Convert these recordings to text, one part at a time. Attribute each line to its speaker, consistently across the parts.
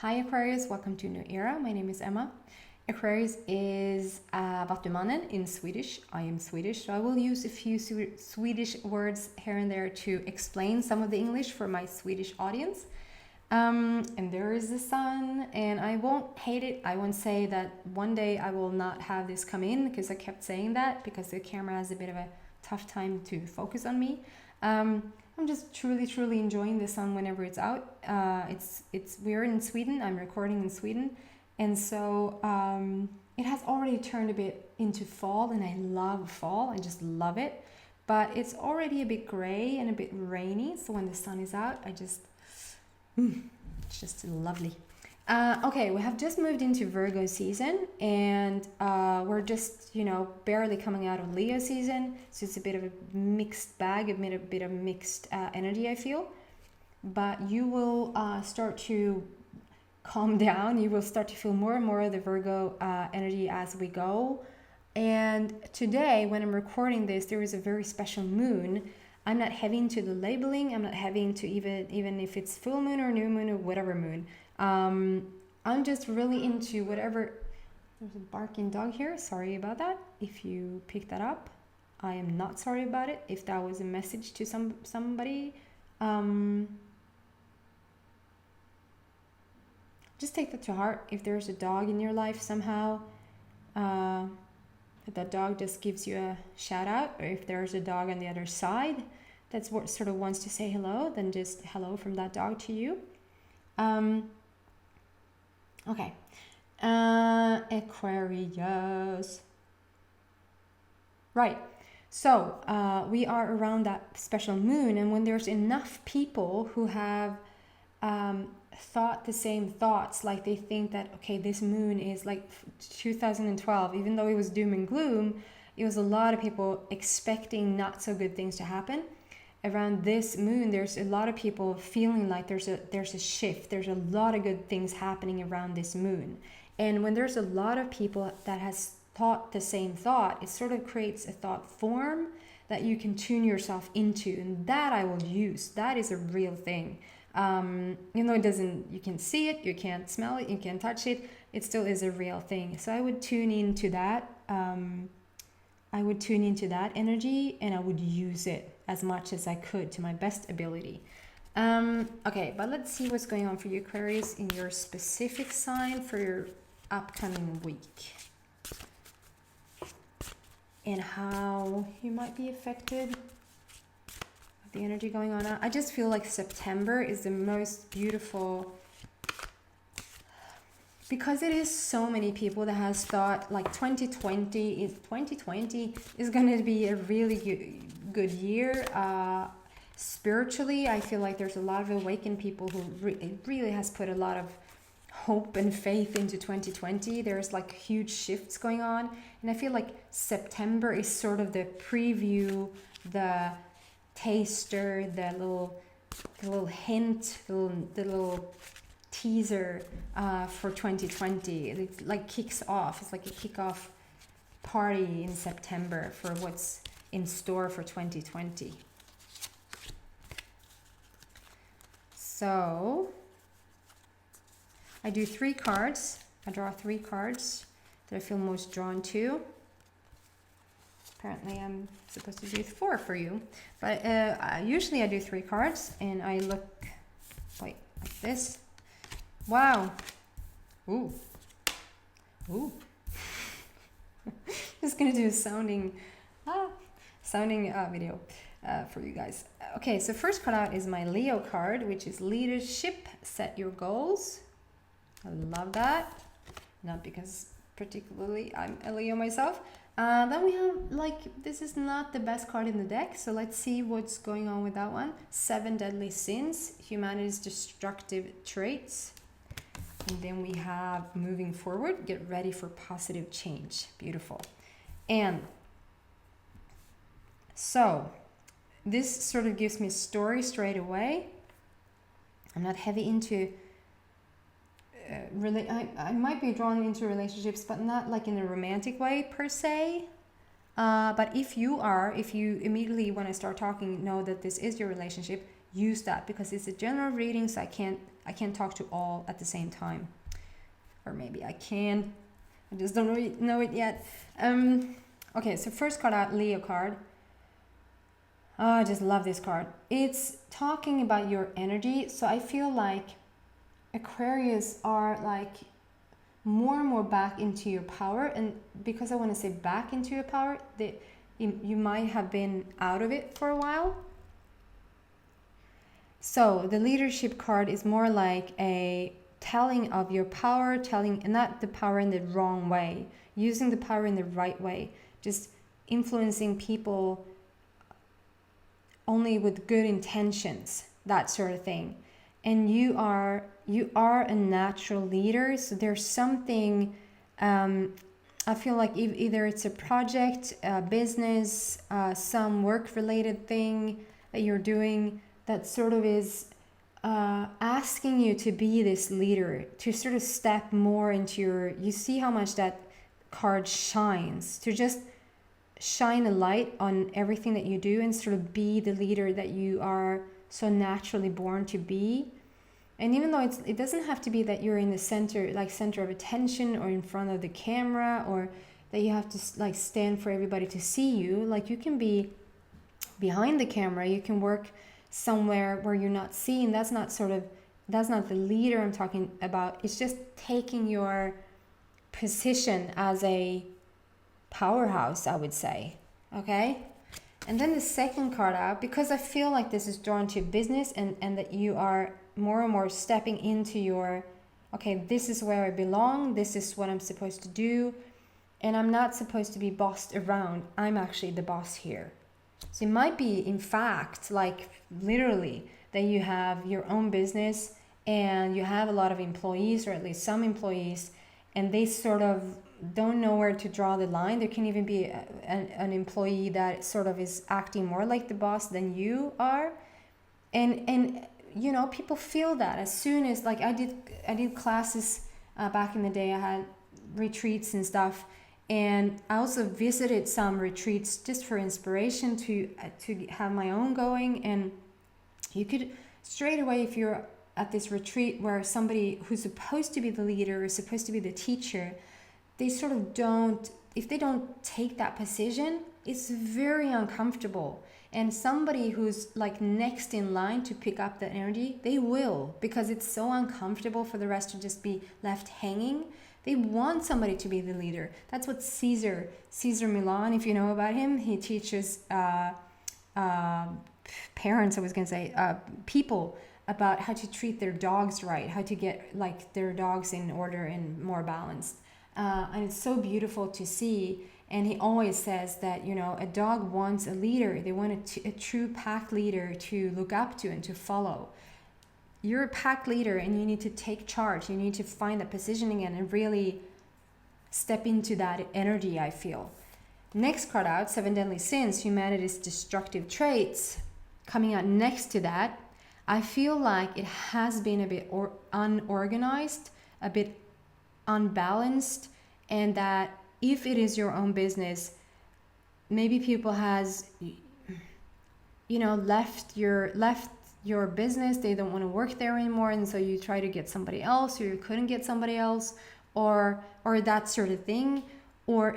Speaker 1: Hi Aquarius, welcome to a new era. My name is Emma. Aquarius is Vattumannen in Swedish. I am Swedish, so I will use a few Swedish words here and there to explain some of the English for my Swedish audience. And there is the sun, and I won't hate it. I won't say that one day I will not have this come in, because I kept saying that because the camera has a bit of a tough time to focus on me. I'm just truly enjoying the sun whenever it's out. We're in Sweden. I'm recording in Sweden, and so it has already turned a bit into fall, and I love fall. I just love it, but it's already a bit gray and a bit rainy. So when the sun is out, it's just lovely. Okay, we have just moved into Virgo season, and we're just, barely coming out of Leo season. So it's a bit of a mixed bag, a bit of mixed energy, I feel. But you will start to calm down. You will start to feel more and more of the Virgo energy as we go. And today, when I'm recording this, there is a very special moon. I'm not heavy into the labeling. I'm not heavy into even if it's full moon or new moon or whatever moon. I'm just really into whatever. There's a barking dog here. Sorry about that. If you picked that up, I am not sorry about it. If that was a message to somebody, just take that to heart. If there's a dog in your life somehow, that dog just gives you a shout out, or if there's a dog on the other side that's what sort of wants to say hello, then just hello from that dog to you. Okay, Aquarius. Right, so we are around that special moon, and when there's enough people who have thought the same thoughts, like they think that, okay, this moon is like 2012, even though it was doom and gloom, it was a lot of people expecting not so good things to happen. Around this moon, there's a lot of people feeling like there's a shift. There's a lot of good things happening around this moon. And when there's a lot of people that has thought the same thought, it sort of creates a thought form that you can tune yourself into. And that I will use. That is a real thing. It doesn't, you can see it, you can't smell it, you can't touch it. It still is a real thing. So I would tune into that. I would tune into that energy, and I would use it as much as I could to my best ability. Okay, but let's see what's going on for you, Aquarius, in your specific sign for your upcoming week, and how you might be affected with the energy going on. I just feel like September is the most beautiful, because it is so many people that has thought like 2020 is going to be a really good year. Spiritually, I feel like there's a lot of awakened people who really has put a lot of hope and faith into 2020. There's like huge shifts going on, and I feel like September is sort of the preview, the taster, the little hint, the little teaser for 2020. It like kicks off. It's like a kickoff party in September for what's in store for 2020. So I do 3 cards. I draw 3 cards that I feel most drawn to. Apparently I'm supposed to do 4 for you, but usually I do 3 cards, and I look like this. Wow. Ooh. Just gonna do a sounding video for you guys. Okay, so first card out is my Leo card, which is leadership. Set your goals. I love that. Not because particularly I'm a Leo myself. Then we have, this is not the best card in the deck, so let's see what's going on with that one. 7 deadly sins, humanity's destructive traits. And then we have moving forward, get ready for positive change. Beautiful. And so this sort of gives me a story straight away. I'm not heavy into I might be drawn into relationships, but not like in a romantic way per se. But if you immediately when I start talking know that this is your relationship, use that, because it's a general reading, so I can't I can't talk to all at the same time. Or maybe I can. I just don't really know it yet. Okay, so first card out, Leo card. Oh, I just love this card. It's talking about your energy. So I feel like Aquarius are like more and more back into your power. And because I want to say back into your power, you might have been out of it for a while. So the leadership card is more like a telling of your power, and not the power in the wrong way, using the power in the right way, just influencing people only with good intentions, that sort of thing. And you are a natural leader. So there's something, I feel like either it's a project, a business, some work related thing that you're doing that sort of is asking you to be this leader, to sort of step more into you see how much that card shines, to just shine a light on everything that you do and sort of be the leader that you are so naturally born to be. And even though it doesn't have to be that you're in the center of attention or in front of the camera, or that you have to like stand for everybody to see you, like you can be behind the camera, you can work somewhere where you're not seen. That's not the leader I'm talking about. It's just taking your position as a powerhouse, I would say. Okay, and then the second card out, because I feel like this is drawn to business and that you are more and more stepping into your, okay, this is where I belong, this is what I'm supposed to do, and I'm not supposed to be bossed around. I'm actually the boss here. So it might be, in fact, like literally that you have your own business and you have a lot of employees, or at least some employees, and they sort of don't know where to draw the line. There can even be an employee that sort of is acting more like the boss than you are, and you know, people feel that as soon as, like, I did classes back in the day. I had retreats and stuff, and I also visited some retreats just for inspiration to have my own going. And you could straight away, if you're at this retreat where somebody who's supposed to be the leader or supposed to be the teacher, they sort of don't, if they don't take that position, it's very uncomfortable. And somebody who's like next in line to pick up that energy, they will, because it's so uncomfortable for the rest to just be left hanging. They want somebody to be the leader. That's what Caesar Milan, if you know about him, he teaches parents, I was going to say, people about how to treat their dogs right, how to get like their dogs in order and more balanced. And it's so beautiful to see. And he always says that, you know, a dog wants a leader. They want a true pack leader to look up to and to follow. You're a pack leader and you need to take charge. You need to find that positioning and really step into that energy, I feel. Next card out, 7 Deadly Sins, Humanity's Destructive Traits. Coming out next to that, I feel like it has been a bit unorganized, a bit unbalanced, and that if it is your own business, maybe people has, you know, left your business. They don't want to work there anymore, and so you try to get somebody else, or you couldn't get somebody else, or that sort of thing. Or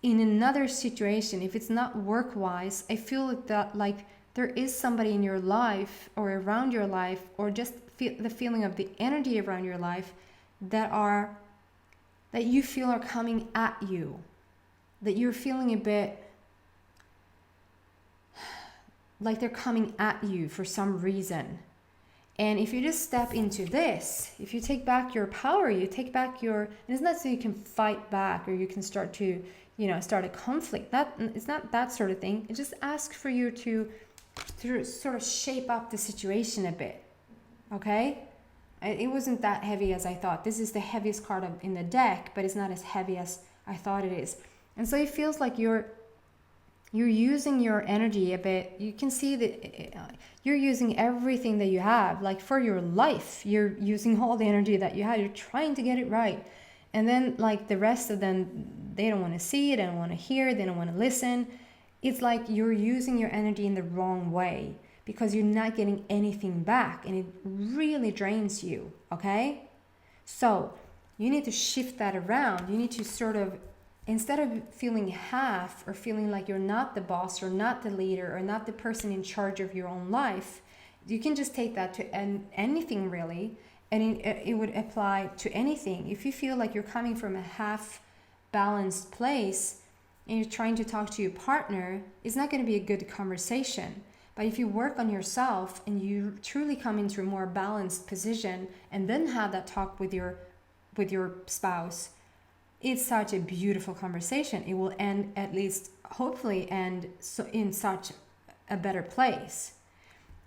Speaker 1: in another situation, if it's not work-wise, I feel that like there is somebody in your life or around your life, or just the feeling of the energy around your life that you feel are coming at you, that you're feeling a bit like they're coming at you for some reason. And if you just step into this, if you take back your power, you take back and it's not so you can fight back or you can start to, you know, start a conflict. It's not that sort of thing. It just asks for you to sort of shape up the situation a bit, okay? It wasn't that heavy as I thought. This is the heaviest card in the deck, but it's not as heavy as I thought it is. And so it feels like you're using your energy a bit. You can see that you're using everything that you have, like for your life. You're using all the energy that you have. You're trying to get it right. And then like the rest of them, they don't want to see it, they don't want to hear, they don't want to listen. It's like you're using your energy in the wrong way. because you're not getting anything back, and it really drains you, okay? So you need to shift that around. You need to sort of, instead of feeling half or feeling like you're not the boss or not the leader or not the person in charge of your own life, you can just take that to anything really, and it would apply to anything. If you feel like you're coming from a half balanced place and you're trying to talk to your partner, it's not going to be a good conversation. But if you work on yourself and you truly come into a more balanced position and then have that talk with your spouse, it's such a beautiful conversation. It will end, at least hopefully, end in such a better place.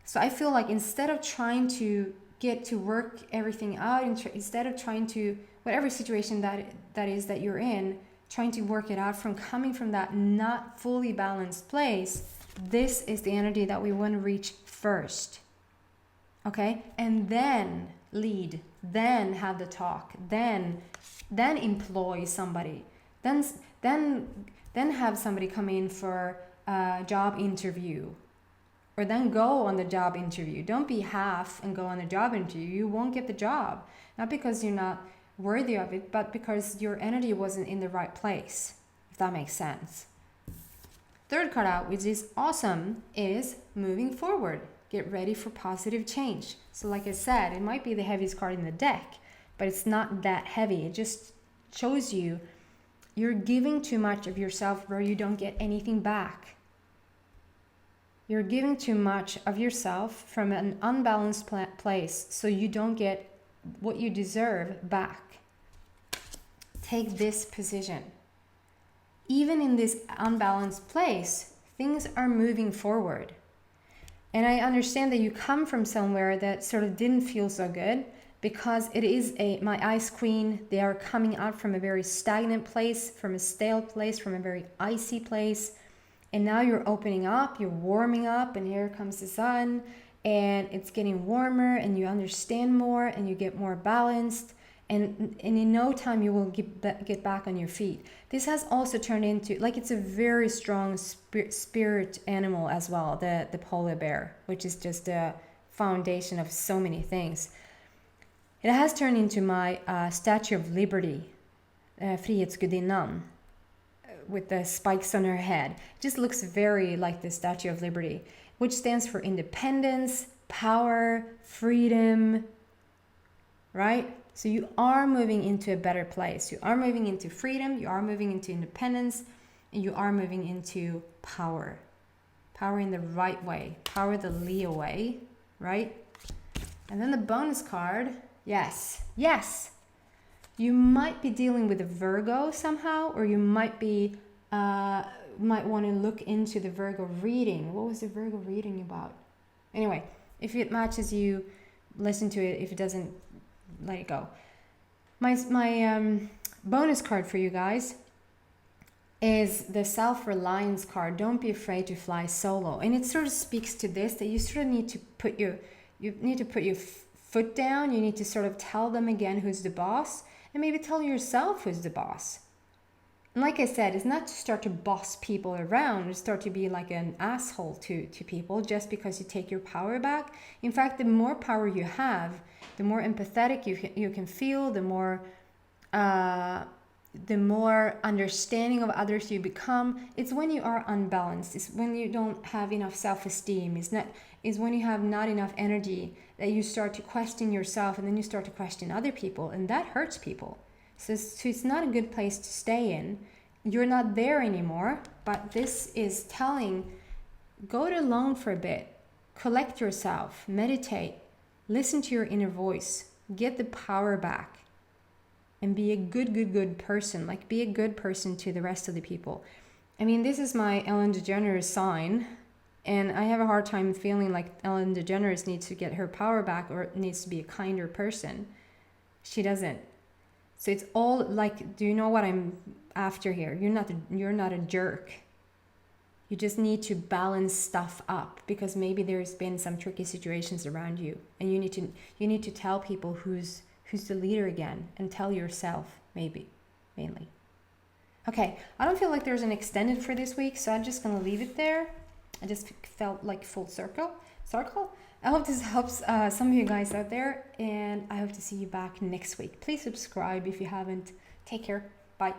Speaker 1: So I feel like instead of trying to get to work everything out, instead of trying to, whatever situation that is that you're in, trying to work it out from coming from that not fully balanced place, this is the energy that we want to reach first. Okay? And then lead, then have the talk, then employ somebody, then have somebody come in for a job interview, or then go on the job interview. Don't be half and go on the job interview. You won't get the job, not because you're not worthy of it, but because your energy wasn't in the right place, if that makes sense. Third card out, which is awesome, is moving forward. Get ready for positive change. So like I said, it might be the heaviest card in the deck, but it's not that heavy. It just shows you you're giving too much of yourself where you don't get anything back. You're giving too much of yourself from an unbalanced place, so you don't get what you deserve back. Take this position. Even in this unbalanced place, things are moving forward. And I understand that you come from somewhere that sort of didn't feel so good, because it is my ice queen. They are coming out from a very stagnant place, from a stale place, from a very icy place. And now you're opening up, you're warming up, and here comes the sun, and it's getting warmer, and you understand more, and you get more balanced. And in no time you will get back on your feet. This has also turned into, like, it's a very strong spirit animal as well, the polar bear, which is just the foundation of so many things. It has turned into my Statue of Liberty, Frihetsgudinnan, with the spikes on her head. It just looks very like the Statue of Liberty, which stands for independence, power, freedom, right? So you are moving into a better place. You are moving into freedom, you are moving into independence, and you are moving into power. Power in the right way, power the Leo way, right? And then the bonus card, yes. You might be dealing with a Virgo somehow, or you might want to look into the Virgo reading. What was the Virgo reading about? Anyway, if it matches you, listen to it. If it doesn't, let it go. My bonus card for you guys is the self-reliance card. Don't be afraid to fly solo. And it sort of speaks to this, that you sort of need to put your foot down. You need to sort of tell them again who's the boss, and maybe tell yourself who's the boss. And like I said, it's not to start to boss people around or start to be like an asshole to people just because you take your power back. In fact, the more power you have, the more empathetic you can feel, the more understanding of others you become. It's when you are unbalanced. It's when you don't have enough self-esteem. It's when you have not enough energy that you start to question yourself, and then you start to question other people, and that hurts people. So it's not a good place to stay in. You're not there anymore, but this is telling, go it alone for a bit, collect yourself, meditate, listen to your inner voice, get the power back, and be a good person. Like, be a good person to the rest of the people. I mean, this is my Ellen DeGeneres sign, and I have a hard time feeling like Ellen DeGeneres needs to get her power back or needs to be a kinder person. She doesn't. So it's all like, do you know what I'm after here? You're not a jerk. You just need to balance stuff up, because maybe there's been some tricky situations around you, and you need to tell people who's the leader again, and tell yourself, maybe, mainly. Okay, I don't feel like there's an extended for this week, so I'm just gonna leave it there. I just felt like full circle. circle. I hope this helps some of you guys out there, and I hope to see you back next week. Please subscribe if you haven't. Take care. Bye.